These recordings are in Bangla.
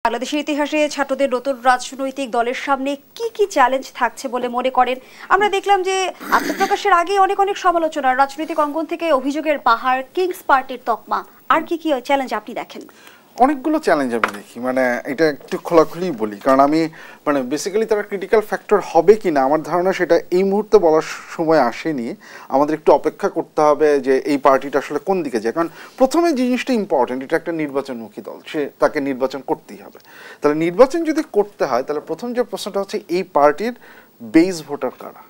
বাংলাদেশের ইতিহাসে ছাত্রদের নতুন রাজনৈতিক দলের সামনে কি কি চ্যালেঞ্জ থাকছে বলে মনে করেন? আমরা দেখলাম যে আত্মপ্রকাশের আগে অনেক রাজনৈতিক অঙ্গন থেকে অভিযোগের পাহাড়, কিংস পার্টির তকমা, আর কি কি চ্যালেঞ্জ আপনি দেখেন? অনেকগুলো চ্যালেঞ্জ আমি দেখি, এটা একটু খোলাখুলি বলি, কারণ আমি বেসিক্যালি তারা ক্রিটিক্যাল ফ্যাক্টর হবে কি না আমার ধারণা সেটা এই মুহূর্তে বলার সময় আসেনি। আমাদের একটু অপেক্ষা করতে হবে যে এই পার্টিটা আসলে কোন দিকে যায়, কারণ প্রথমে যে জিনিসটা ইম্পর্টেন্ট, এটা একটা নির্বাচনমুখী দল, তাকে নির্বাচন করতেই হবে। তাহলে নির্বাচন যদি করতে হয় তাহলে প্রথম যে প্রশ্নটা হচ্ছে এই পার্টির বেস ভোটার কারা।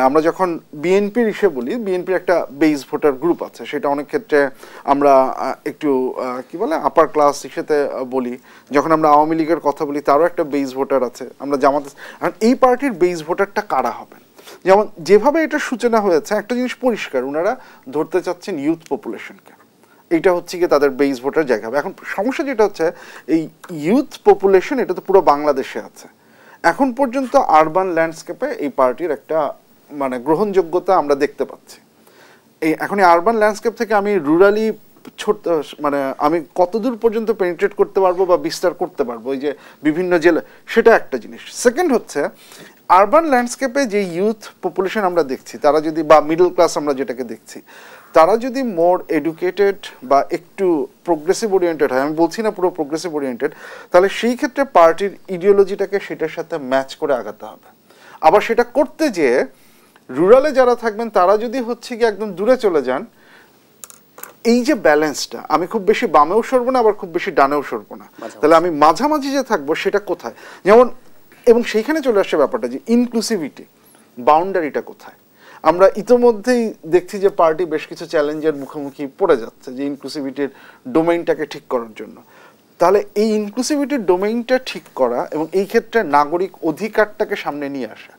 আমরা যখন বিএনপির হিসেবে বলি, বিএনপির একটা বেস ভোটার গ্রুপ আছে, সেটা অনেক ক্ষেত্রে আমরা একটু আপার ক্লাস হিসেবে বলি। যখন আমরা আওয়ামী লীগের কথা বলি তারও একটা বেস ভোটার আছে। আমরা জামাত, এই পার্টির বেস ভোটারটা কারা হবেন, যেমন যেভাবে এটা সূচনা হয়েছে একটা জিনিস পরিষ্কার, ওনারা ধরতে চাচ্ছেন ইউথ পপুলেশনকে, এইটা হচ্ছে কি তাদের বেস ভোটার জায়গা হবে। এখন সমস্যা যেটা হচ্ছে এই ইউথ পপুলেশন, এটা তো পুরো বাংলাদেশে আছে। এখন পর্যন্ত আরবান ল্যান্ডস্কেপে এই পার্টির একটা গ্রহণযোগ্যতা আমরা দেখতে পাচ্ছি। এখন এই আরবান ল্যান্ডস্কেপ থেকে আমি রুরালি ছোট আমি কতদূর পর্যন্ত পেনিট্রেট করতে পারবো বা বিস্তার করতে পারবো ওই যে বিভিন্ন জেলা, সেটা একটা জিনিস। সেকেন্ড হচ্ছে আরবান ল্যান্ডস্কেপে যে ইউথ পপুলেশন আমরা দেখছি, তারা যদি, বা মিডল ক্লাস আমরা যেটাকে দেখছি, তারা যদি মোর এডুকেটেড বা একটু প্রোগ্রেসিভ ওরিয়েন্টেড হয়, আমি বলছি না পুরো প্রোগ্রেসিভ ওরিয়েন্টেড, তাহলে সেই ক্ষেত্রে পার্টির ইডিওলজিটাকে সেটার সাথে ম্যাচ করে আগাতে হবে। আবার সেটা করতে যেয়ে রুরালে যারা থাকবেন তারা যদি হচ্ছে কি একদম দূরে চলে যান, এই যে ব্যালেন্সটা, আমি খুব বেশি বামেও সরবো না, আবার খুব বেশি ডানেও সরবো না, তাহলে আমি মাঝামাঝি যে থাকবো সেটা কোথায়, যেমন, এবং সেইখানে চলে আসছে ব্যাপারটা যে ইনক্লুসিভিটি, বাউন্ডারিটা কোথায়। আমরা ইতোমধ্যেই দেখছি যে পার্টি বেশ কিছু চ্যালেঞ্জের মুখোমুখি পড়ে যাচ্ছে যে ইনক্লুসিভিটির ডোমেইনটাকে ঠিক করার জন্য। তাহলে এই ইনক্লুসিভিটির ডোমেইনটা ঠিক করা এবং এই ক্ষেত্রে নাগরিক অধিকারটাকে সামনে নিয়ে আসা,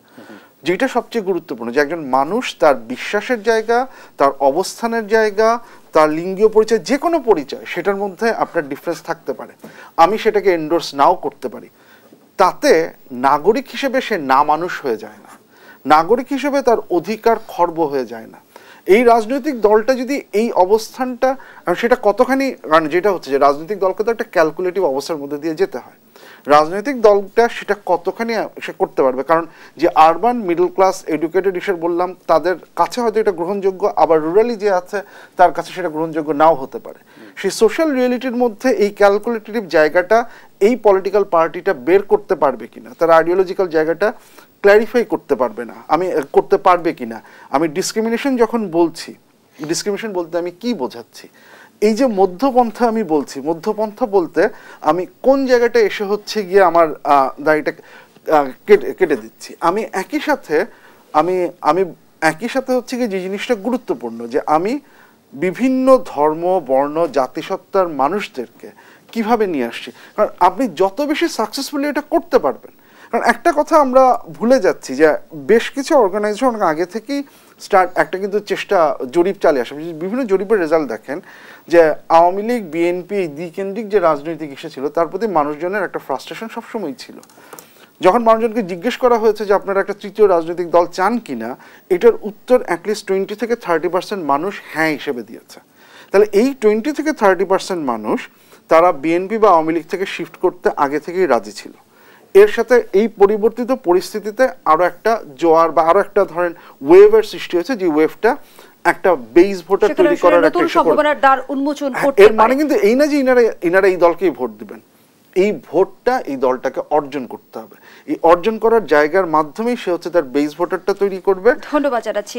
যেটা সবচেয়ে গুরুত্বপূর্ণ, যে একজন মানুষ তার বিশ্বাসের জায়গা, তার অবস্থানের জায়গা, তার লিঙ্গীয় পরিচয়, যে কোনো পরিচয়, সেটার মধ্যে আপনার ডিফারেন্স থাকতে পারে, আমি সেটাকে এন্ডোর্স নাও করতে পারি, তাতে নাগরিক হিসেবে সে না মানুষ হয়ে যায় না, নাগরিক হিসেবে তার অধিকার খর্ব হয়ে যায় না। এই রাজনৈতিক দলটা যদি এই অবস্থানটা, সেটা কতখানি, কারণ যেটা হচ্ছে যে রাজনৈতিক দলকে তো একটা ক্যালকুলেটিভ অবস্থার মধ্যে দিয়ে যেতে হয়, রাজনৈতিক দলটা সেটা কতখানি সে করতে পারবে, কারণ যে আরবান মিডল ক্লাস এডুকেটেড হিসেবে বললাম তাদের কাছে হয়তো এটা গ্রহণযোগ্য, আবার রুরালি যে আছে তার কাছে সেটা গ্রহণযোগ্য নাও হতে পারে। সেই সোশ্যাল রিয়েলিটির মধ্যে এই ক্যালকুলেটিভ জায়গাটা এই পলিটিক্যাল পার্টিটা বের করতে পারবে কিনা, তার আইডিওলজিক্যাল জায়গাটা ক্ল্যারিফাই করতে পারবে না, আমি করতে পারবে কিনা। আমি ডিসক্রিমিনেশন যখন বলছি, ডিসক্রিমিনেশন বলতে আমি কি বোঝাচ্ছি, এই যে মধ্যপন্থা আমি বলছি, মধ্যপন্থা বলতে আমি কোন জায়গাটা এসে হচ্ছে গিয়ে আমার দাড়িটা কেটে দিচ্ছি। আমি একই সাথে হচ্ছে গিয়ে যে জিনিসটা গুরুত্বপূর্ণ, যে আমি বিভিন্ন ধর্ম, বর্ণ, জাতিসত্তার মানুষদেরকে কিভাবে নিয়ে আসছি, কারণ আপনি যত বেশি সাকসেসফুলি এটা করতে পারবেন। কারণ একটা কথা আমরা ভুলে যাচ্ছি যে বেশ কিছু অর্গানাইজেশন আগে থেকেই একটা কিন্তু চেষ্টা, জরিপ চালিয়ে আসে, বিভিন্ন জরিপের রেজাল্ট দেখেন যে আওয়ামী লীগ, বিএনপি, এই দ্বিকেন্দ্রিক যে রাজনৈতিক ইস্যু ছিল তার প্রতি মানুষজনের একটা ফ্রাস্ট্রেশন সবসময় ছিল। যখন মানুষজনকে জিজ্ঞেস করা হয়েছে যে আপনারা একটা তৃতীয় রাজনৈতিক দল চান কিনা, এটার উত্তর অ্যাটলিস্ট 20 থেকে 30% মানুষ হ্যাঁ হিসেবে দিয়েছে। তাহলে এই 20 থেকে 30% মানুষ তারা বিএনপি বা আওয়ামী লীগ থেকে শিফট করতে আগে থেকেই রাজি ছিল। এর সাথে এই পরিবর্তিত পরিস্থিতিতে আরো একটা জোয়ার বা আরো একটা ধরেন ওয়েভের সৃষ্টি হয়েছে, যে ওয়েভটা একটা বেস ভোটার তৈরি করার একটা সম্ভাবনার দ্বার উন্মোচন করতে পারে। এর মানে কিন্তু এই না যে ইনারা এই দলকেই ভোট দিবেন, এই ভোটটা এই দলটাকে অর্জন করতে হবে, এই অর্জন করার জায়গার মাধ্যমেই সে হচ্ছে তার বেস ভোটারটা তৈরি করবে। ধন্যবাদ জানাচ্ছি।